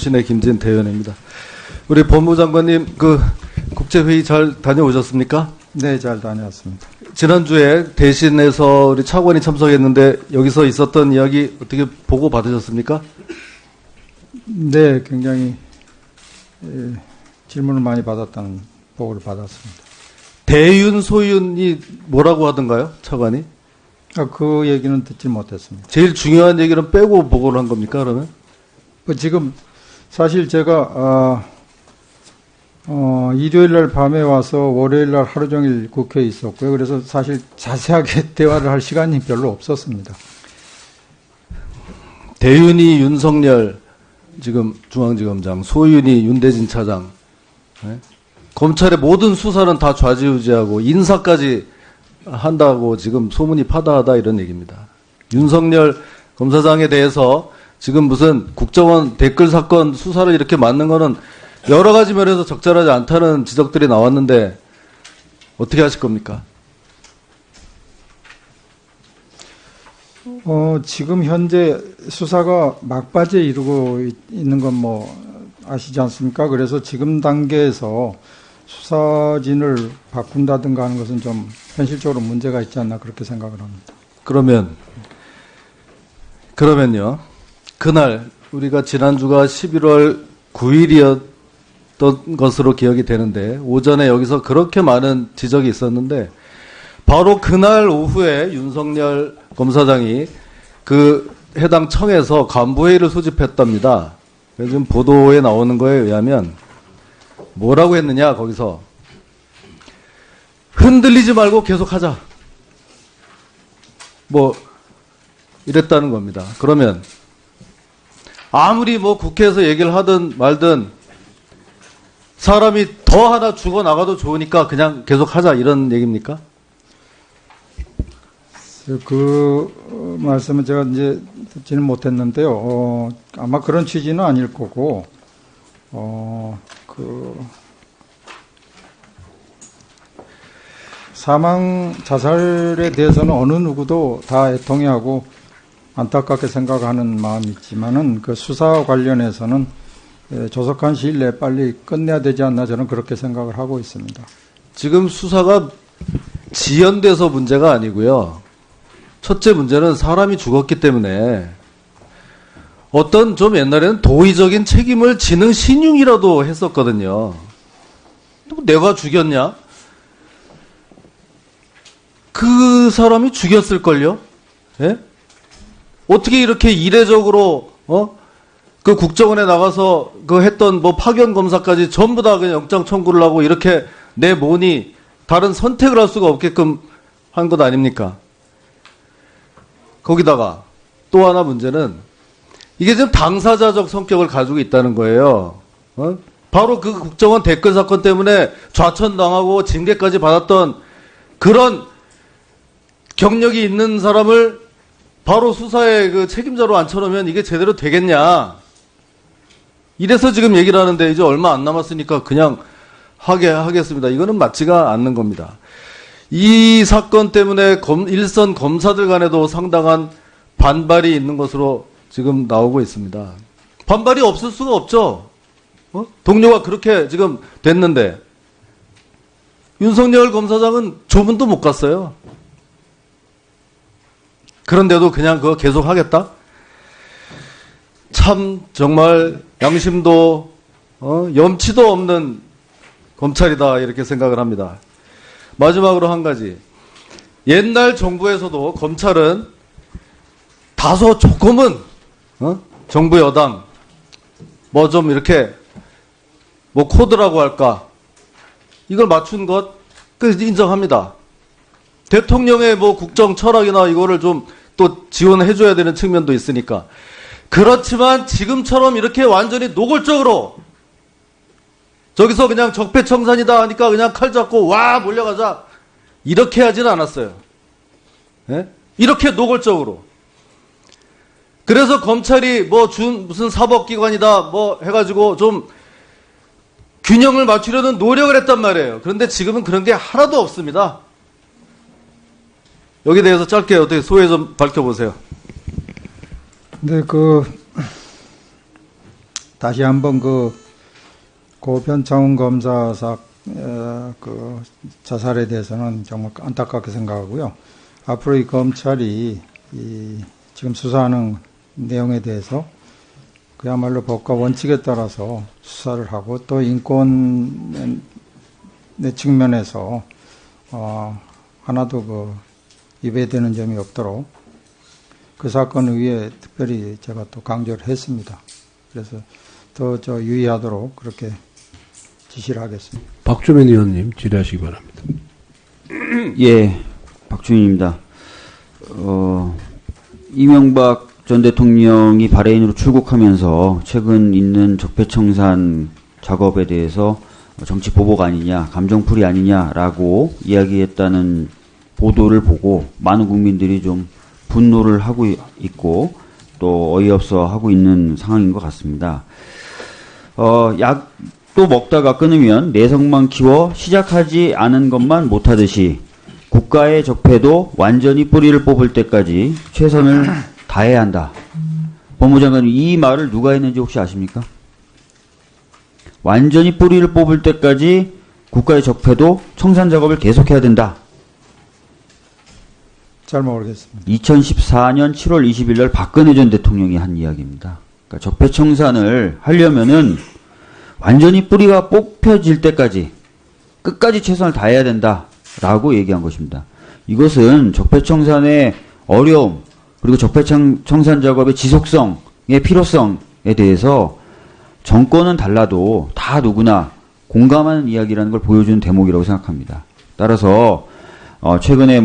출신의 김진태 의원입니다. 우리 법무장관님, 국제회의 잘 다녀오셨습니까? 네, 잘 다녀왔습니다. 지난주에 대신해서 우리 차관이 참석했는데 여기서 있었던 이야기 어떻게 보고 받으셨습니까? 네, 굉장히 질문을 많이 받았다는 보고를 받았습니다. 대윤, 소윤이 뭐라고 하던가요? 차관이? 그 얘기는 듣지 못했습니다. 제일 중요한 얘기는 빼고 보고를 한 겁니까, 그러면? 지금 사실 제가 일요일 날 밤에 와서 월요일 날 하루 종일 국회에 있었고요. 그래서 사실 자세하게 대화를 할 시간이 별로 없었습니다. 대윤이 윤석열 지금 중앙지검장, 소윤이 윤대진 차장, 네? 검찰의 모든 수사는 다 좌지우지하고 인사까지 한다고 지금 소문이 파다하다 이런 얘기입니다. 윤석열 검사장에 대해서 지금 무슨 국정원 댓글 사건 수사를 이렇게 맡는 거는 여러 가지 면에서 적절하지 않다는 지적들이 나왔는데 어떻게 하실 겁니까? 지금 현재 수사가 막바지에 이르고 있는 건 아시지 않습니까? 그래서 지금 단계에서 수사진을 바꾼다든가 하는 것은 좀 현실적으로 문제가 있지 않나 그렇게 생각을 합니다. 그러면요. 그날 우리가 지난주가 11월 9일이었던 것으로 기억이 되는데 오전에 여기서 그렇게 많은 지적이 있었는데 바로 그날 오후에 윤석열 검사장이 그 해당 청에서 간부회의를 소집했답니다. 그래서 지금 보도에 나오는 거에 의하면 뭐라고 했느냐, 거기서. 흔들리지 말고 계속 하자. 이랬다는 겁니다. 그러면 아무리 국회에서 얘기를 하든 말든 사람이 더 하나 죽어나가도 좋으니까 그냥 계속 하자 이런 얘기입니까? 그 말씀은 제가 이제 듣지는 못했는데요. 아마 그런 취지는 아닐 거고, 자살에 대해서는 어느 누구도 다 애통해하고 안타깝게 생각하는 마음이 있지만은 그 수사 관련해서는 조속한 시일 내에 빨리 끝내야 되지 않나 저는 그렇게 생각을 하고 있습니다. 지금 수사가 지연돼서 문제가 아니고요. 첫째 문제는 사람이 죽었기 때문에 어떤 좀 옛날에는 도의적인 책임을 지는 신용이라도 했었거든요. 내가 죽였냐? 그 사람이 죽였을걸요? 예? 어떻게 이렇게 이례적으로, 그 국정원에 나가서 했던 파견 검사까지 전부 다 그냥 영장 청구를 하고 이렇게 내 모니 다른 선택을 할 수가 없게끔 한 것 아닙니까? 거기다가 또 하나 문제는 이게 지금 당사자적 성격을 가지고 있다는 거예요. 바로 그 국정원 댓글 사건 때문에 좌천당하고 징계까지 받았던 그런 경력이 있는 사람을 바로 수사의 그 책임자로 앉혀놓으면 이게 제대로 되겠냐. 이래서 지금 얘기를 하는데 이제 얼마 안 남았으니까 그냥 하겠습니다. 이거는 맞지가 않는 겁니다. 이 사건 때문에 일선 검사들 간에도 상당한 반발이 있는 것으로 지금 나오고 있습니다. 반발이 없을 수가 없죠. 동료가 그렇게 지금 됐는데 윤석열 검사장은 조문도 못 갔어요. 그런데도 그냥 그거 계속 하겠다? 참 정말 양심도 염치도 없는 검찰이다 이렇게 생각을 합니다. 마지막으로 한 가지. 옛날 정부에서도 검찰은 다소 조금은 정부 여당 좀 이렇게 코드라고 할까 이걸 맞춘 것 인정합니다. 대통령의 국정 철학이나 이거를 좀 또 지원해줘야 되는 측면도 있으니까. 그렇지만 지금처럼 이렇게 완전히 노골적으로 저기서 그냥 적폐청산이다 하니까 그냥 칼 잡고 와 몰려가자 이렇게 하지는 않았어요. 예? 이렇게 노골적으로. 그래서 검찰이 무슨 사법기관이다 해가지고 좀 균형을 맞추려는 노력을 했단 말이에요. 그런데 지금은 그런 게 하나도 없습니다. 여기에 대해서 짧게 어떻게 소회 좀 밝혀보세요. 네, 다시 한번 고 변창훈 검사 그 자살에 대해서는 정말 안타깝게 생각하고요. 앞으로 이 검찰이 지금 수사하는 내용에 대해서 그야말로 법과 원칙에 따라서 수사를 하고 또 인권의 측면에서 하나도 위배되는 점이 없도록 그 사건 위에 특별히 제가 또 강조를 했습니다. 그래서 더 유의하도록 그렇게 지시를 하겠습니다. 박주민 의원님 질의하시기 바랍니다. 예, 박주민입니다. 이명박 전 대통령이 바레인으로 출국하면서 최근 있는 적폐청산 작업에 대해서 정치 보복 아니냐, 감정풀이 아니냐라고 이야기했다는 보도를 보고 많은 국민들이 좀 분노를 하고 있고 또 어이없어 하고 있는 상황인 것 같습니다. 약도 먹다가 끊으면 내성만 키워 시작하지 않은 것만 못하듯이 국가의 적폐도 완전히 뿌리를 뽑을 때까지 최선을 다해야 한다. 법무장관님, 이 말을 누가 했는지 혹시 아십니까? 완전히 뿌리를 뽑을 때까지 국가의 적폐도 청산 작업을 계속해야 된다. 잘 모르겠습니다. 2014년 7월 20일 날 박근혜 전 대통령이 한 이야기입니다. 그러니까 적폐 청산을 하려면은 완전히 뿌리가 뽑혀질 때까지 끝까지 최선을 다해야 된다라고 얘기한 것입니다. 이것은 적폐 청산의 어려움 그리고 적폐 청산 작업의 지속성의 필요성에 대해서 정권은 달라도 다 누구나 공감하는 이야기라는 걸 보여주는 대목이라고 생각합니다. 따라서 최근에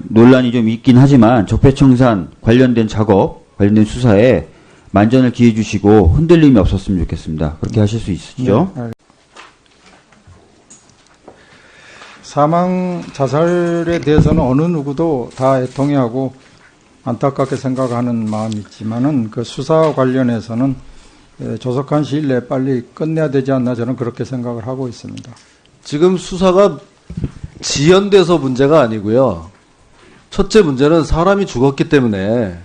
논란이 좀 있긴 하지만 적폐청산 관련된 작업, 관련된 수사에 만전을 기해 주시고 흔들림이 없었으면 좋겠습니다. 그렇게 하실 수 있으시죠? 네, 사망 자살에 대해서는 어느 누구도 다 애통해하고 안타깝게 생각하는 마음이 있지만은 그 수사 관련해서는 조속한 시일 내에 빨리 끝내야 되지 않나 저는 그렇게 생각을 하고 있습니다. 지금 수사가 지연돼서 문제가 아니고요. 첫째 문제는 사람이 죽었기 때문에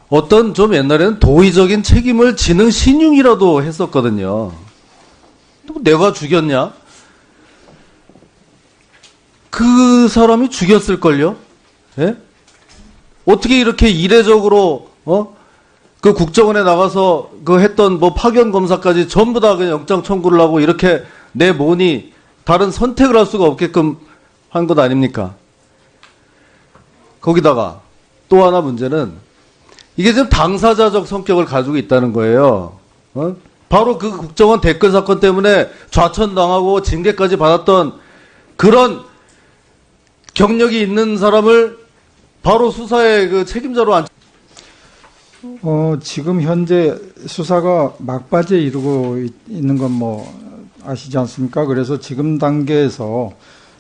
어떤 좀 옛날에는 도의적인 책임을 지는 신용이라도 했었거든요. 내가 죽였냐? 그 사람이 죽였을걸요? 예? 어떻게 이렇게 이례적으로, 그 국정원에 나가서 그 했던 파견 검사까지 전부 다 그냥 영장 청구를 하고 이렇게 내모니 다른 선택을 할 수가 없게끔 한 것 아닙니까? 거기다가 또 하나 문제는 이게 지금 당사자적 성격을 가지고 있다는 거예요. 바로 그 국정원 댓글 사건 때문에 좌천당하고 징계까지 받았던 그런 경력이 있는 사람을 바로 수사의 그 책임자로 앉. 지금 현재 수사가 막바지에 이르고 있는 건 아시지 않습니까? 그래서 지금 단계에서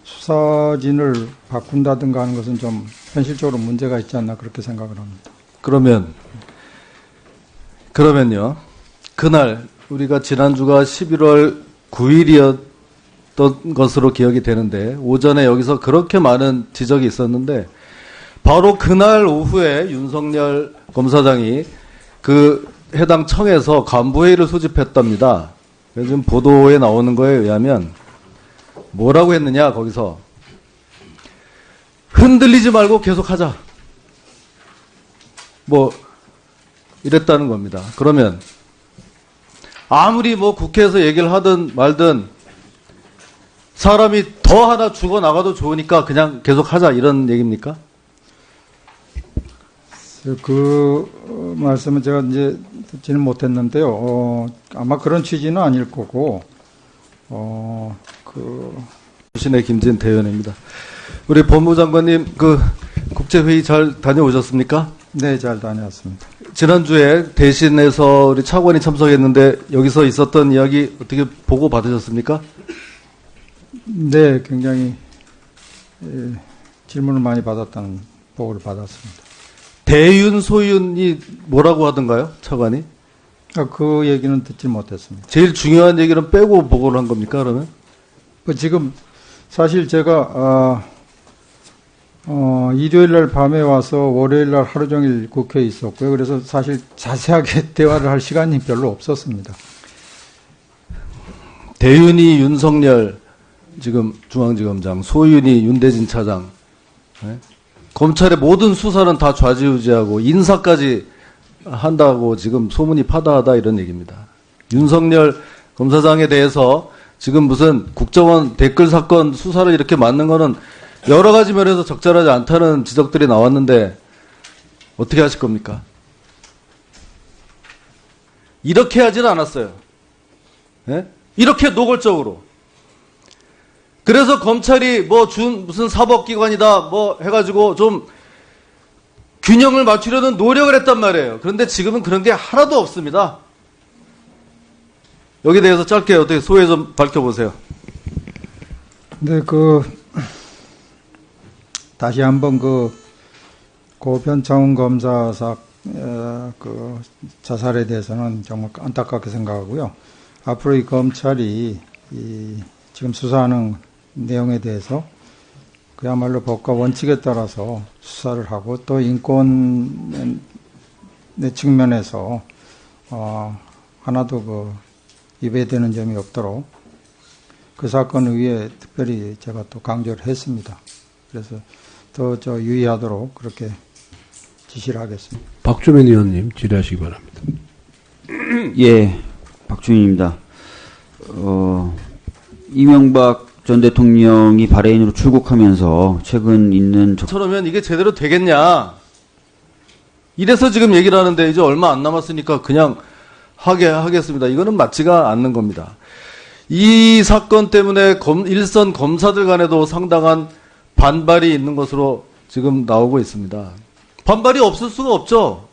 수사진을 바꾼다든가 하는 것은 좀 현실적으로 문제가 있지 않나 그렇게 생각을 합니다. 그러면요. 그날 우리가 지난주가 11월 9일이었던 것으로 기억이 되는데 오전에 여기서 그렇게 많은 지적이 있었는데 바로 그날 오후에 윤석열 검사장이 그 해당 청에서 간부회의를 소집했답니다. 그래서 지금 보도에 나오는 거에 의하면 뭐라고 했느냐 거기서 흔들리지 말고 계속하자. 이랬다는 겁니다. 그러면 아무리 국회에서 얘기를 하든 말든 사람이 더 하나 죽어나가도 좋으니까 그냥 계속하자 이런 얘기입니까? 그 말씀은 제가 이제 듣지는 못했는데요. 아마 그런 취지는 아닐 거고, 신의 김진 대변입니다. 우리 법무장관님 그 국제회의 잘 다녀오셨습니까? 네, 잘 다녀왔습니다. 지난주에 대신해서 우리 차관이 참석했는데 여기서 있었던 이야기 어떻게 보고 받으셨습니까? 네, 굉장히 질문을 많이 받았다는 보고를 받았습니다. 대윤, 소윤이 뭐라고 하던가요? 차관이? 그 얘기는 듣지 못했습니다. 제일 중요한 얘기는 빼고 보고를 한 겁니까, 그러면? 지금 사실 제가 일요일 날 밤에 와서 월요일 날 하루 종일 국회에 있었고요. 그래서 사실 자세하게 대화를 할 시간이 별로 없었습니다. 대윤이 윤석열 지금 중앙지검장, 소윤이 윤대진 차장, 네? 검찰의 모든 수사는 다 좌지우지하고 인사까지 한다고 지금 소문이 파다하다 이런 얘기입니다. 윤석열 검사장에 대해서 지금 무슨 국정원 댓글 사건 수사를 이렇게 맡는 거는 여러 가지 면에서 적절하지 않다는 지적들이 나왔는데 어떻게 하실 겁니까? 이렇게 하지는 않았어요. 예? 이렇게 노골적으로. 그래서 검찰이 무슨 사법기관이다 해가지고 좀 균형을 맞추려는 노력을 했단 말이에요. 그런데 지금은 그런 게 하나도 없습니다. 여기에 대해서 짧게 어떻게 소회 좀 밝혀보세요. 근데 다시 한번 고변창훈 검사 자살에 대해서는 정말 안타깝게 생각하고요. 앞으로 이 검찰이 지금 수사하는 내용에 대해서 그야말로 법과 원칙에 따라서 수사를 하고 또 인권의 측면에서 하나도 위배되는 점이 없도록 그 사건을 위해 특별히 제가 또 강조를 했습니다. 그래서 더 유의하도록 그렇게 지시를 하겠습니다. 박주민 의원님 질의하시기 바랍니다. 예, 박주민입니다. 이명박 전 대통령이 바레인으로 출국하면서 최근 있는 저러면 이게 제대로 되겠냐? 이래서 지금 얘기를 하는데 이제 얼마 안 남았으니까 그냥 하겠습니다. 이거는 맞지가 않는 겁니다. 이 사건 때문에 일선 검사들 간에도 상당한 반발이 있는 것으로 지금 나오고 있습니다. 반발이 없을 수가 없죠.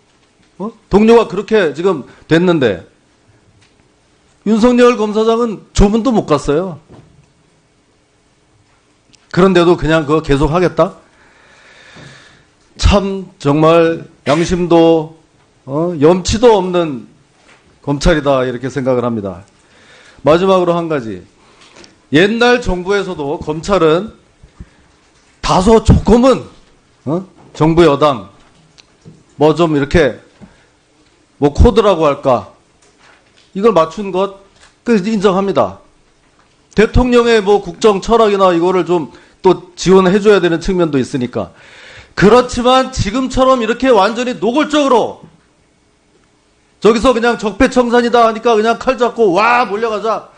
동료가 그렇게 지금 됐는데 윤석열 검사장은 조문도 못 갔어요. 그런데도 그냥 그거 계속 하겠다? 참 정말 양심도 염치도 없는 검찰이다 이렇게 생각을 합니다. 마지막으로 한 가지. 옛날 정부에서도 검찰은 다소 조금은 정부 여당 좀 이렇게 코드라고 할까 이걸 맞춘 것 인정합니다. 대통령의 국정 철학이나 이거를 좀 또 지원해줘야 되는 측면도 있으니까. 그렇지만 지금처럼 이렇게 완전히 노골적으로 저기서 그냥 적폐청산이다 하니까 그냥 칼 잡고 와 몰려가자